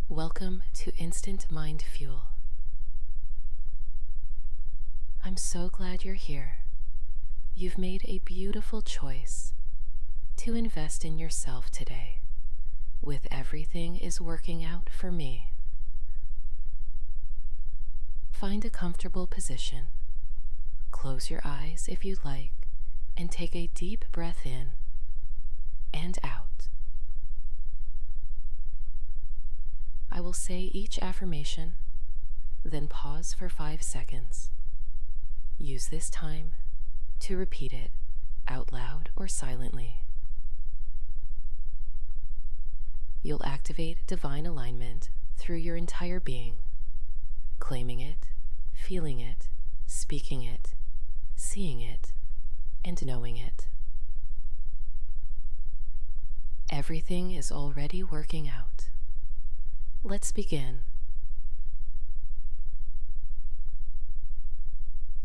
Welcome to Instant Mind Fuel. I'm so glad you're here. You've made a beautiful choice to invest in yourself today with Everything is Working Out for Me. Find a comfortable position. Close your eyes if you'd like and take a deep breath in and out. I will say each affirmation, then pause for 5 seconds. Use this time to repeat it out loud or silently. You'll activate divine alignment through your entire being, claiming it, feeling it, speaking it, seeing it, and knowing it. Everything is already working out. Let's begin.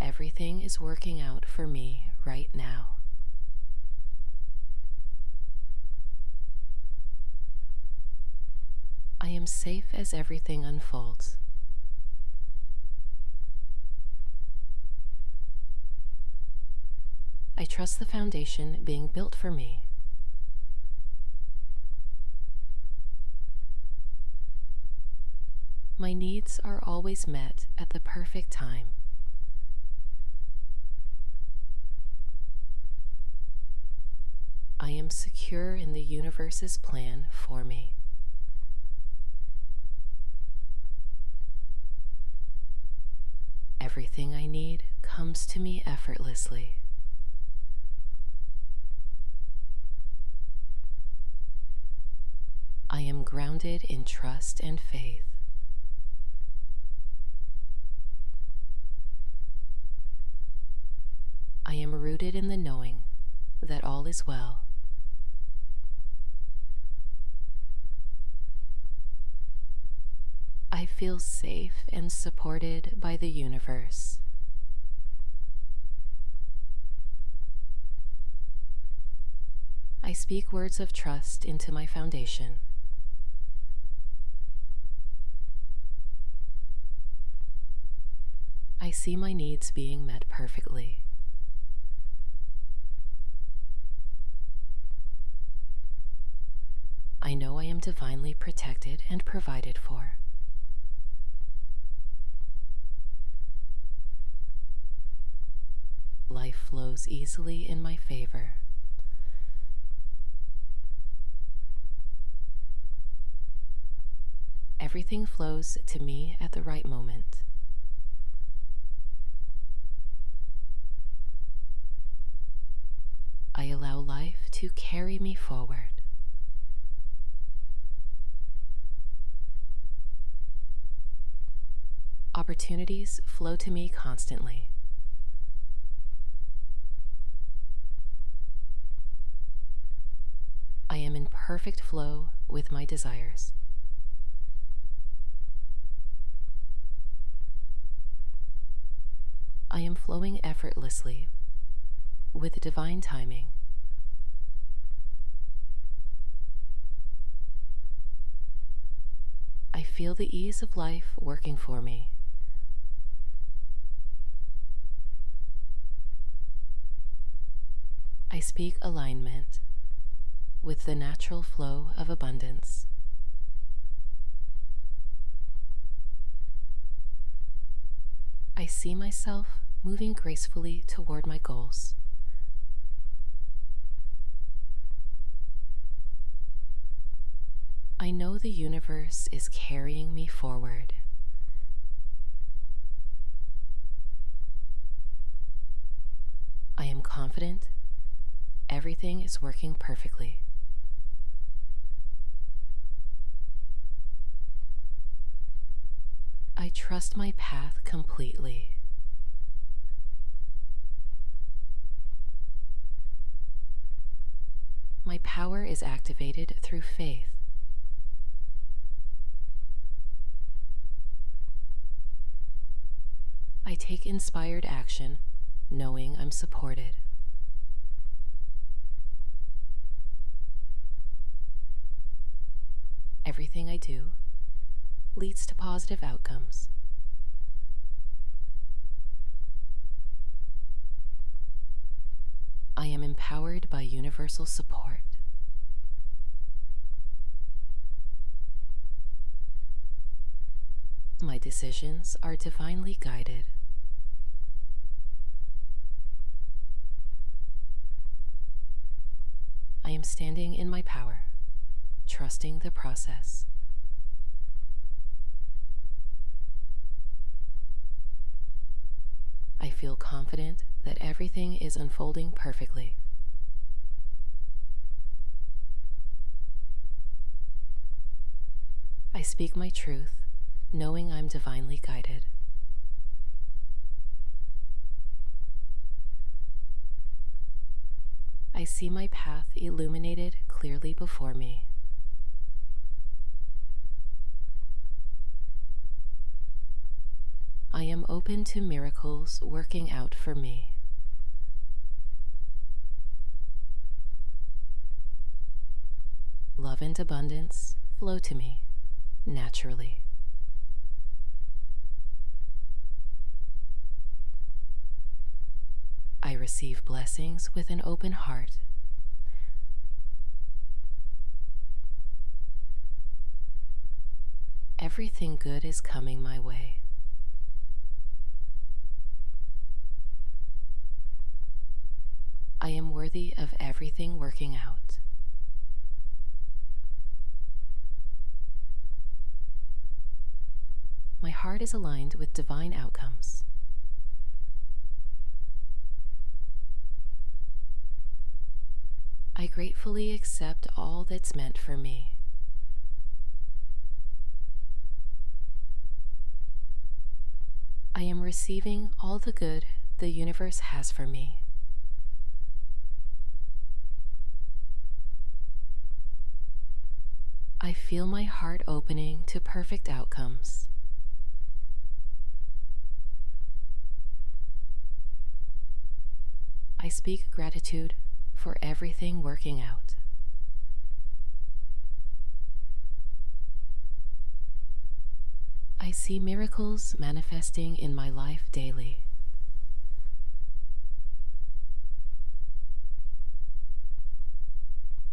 Everything is working out for me right now. I am safe as everything unfolds. I trust the foundation being built for me. My needs are always met at the perfect time. I am secure in the universe's plan for me. Everything I need comes to me effortlessly. I am grounded in trust and faith. I am rooted in the knowing that all is well. I feel safe and supported by the universe. I speak words of trust into my foundation. I see my needs being met perfectly. I know I am divinely protected and provided for. Life flows easily in my favor. Everything flows to me at the right moment. I allow life to carry me forward. Opportunities flow to me constantly. I am in perfect flow with my desires. I am flowing effortlessly with divine timing. I feel the ease of life working for me. I speak alignment with the natural flow of abundance. I see myself moving gracefully toward my goals. I know the universe is carrying me forward. I am confident. Everything is working perfectly. I trust my path completely. My power is activated through faith. I take inspired action, knowing I'm supported. Everything I do leads to positive outcomes. I am empowered by universal support. My decisions are divinely guided. I am standing in my power, trusting the process. I feel confident that everything is unfolding perfectly. I speak my truth, knowing I'm divinely guided. I see my path illuminated clearly before me. I am open to miracles working out for me. Love and abundance flow to me naturally. I receive blessings with an open heart. Everything good is coming my way. I am worthy of everything working out. My heart is aligned with divine outcomes. I gratefully accept all that's meant for me. I am receiving all the good the universe has for me. I feel my heart opening to perfect outcomes. I speak gratitude for everything working out. I see miracles manifesting in my life daily.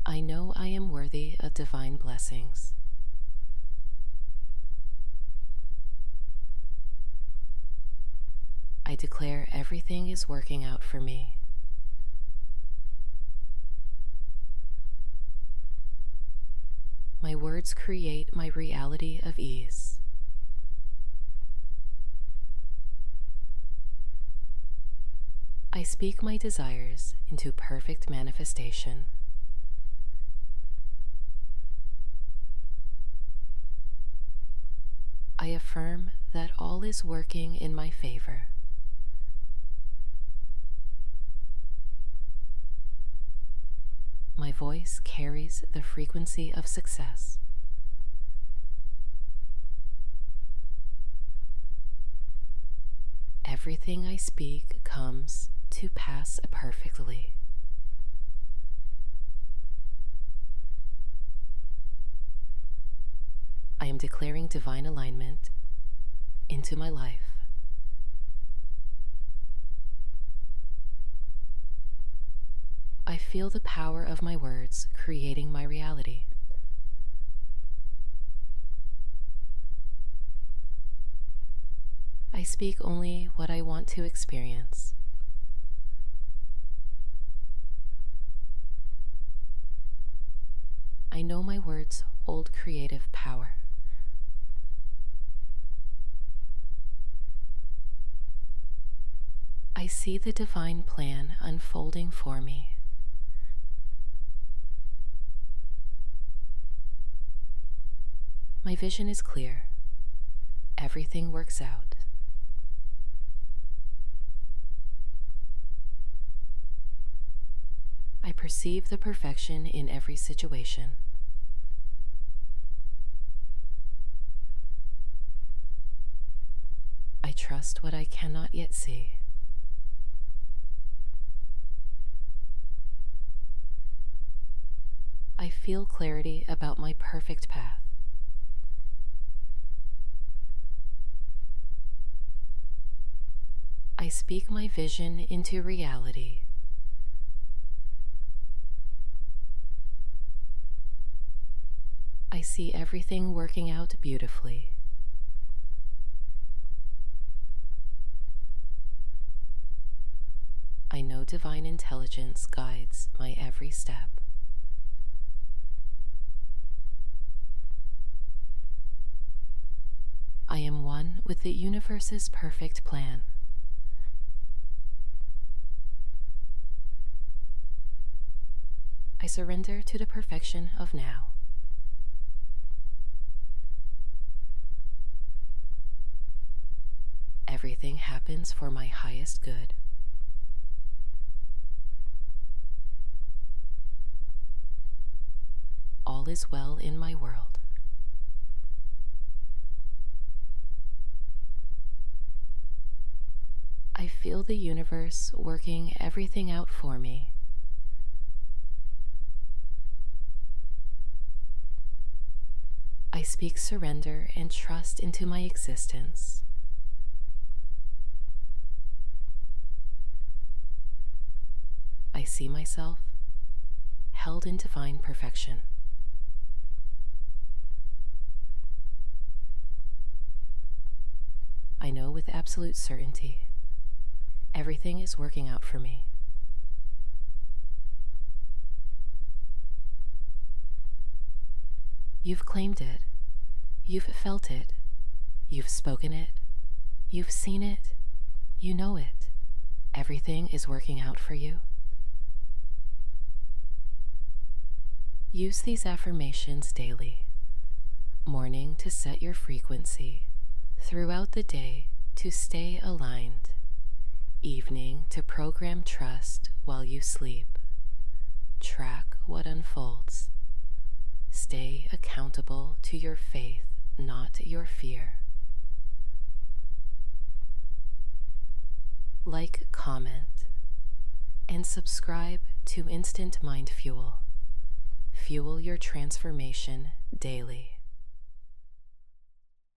I know I am worthy of divine blessings. I declare everything is working out for me. My words create my reality of ease. I speak my desires into perfect manifestation. I affirm that all is working in my favor. My voice carries the frequency of success. Everything I speak comes to pass perfectly. I am declaring divine alignment into my life. I feel the power of my words creating my reality. I speak only what I want to experience. I know my words hold creative power. I see the divine plan unfolding for me. My vision is clear. Everything works out. I perceive the perfection in every situation. I trust what I cannot yet see. I feel clarity about my perfect path. I speak my vision into reality. I see everything working out beautifully. I know divine intelligence guides my every step. I am one with the universe's perfect plan. I surrender to the perfection of now. Everything happens for my highest good. All is well in my world. I feel the universe working everything out for me. I speak surrender and trust into my existence. I see myself held in divine perfection. I know with absolute certainty everything is working out for me. You've claimed it. You've felt it. You've spoken it. You've seen it. You know it. Everything is working out for you. Use these affirmations daily. Morning to set your frequency. Throughout the day to stay aligned. Evening to program trust while you sleep. Track what unfolds. Stay accountable to your faith, not your fear. Like, comment, and subscribe to Instant Mind Fuel. Fuel your transformation daily.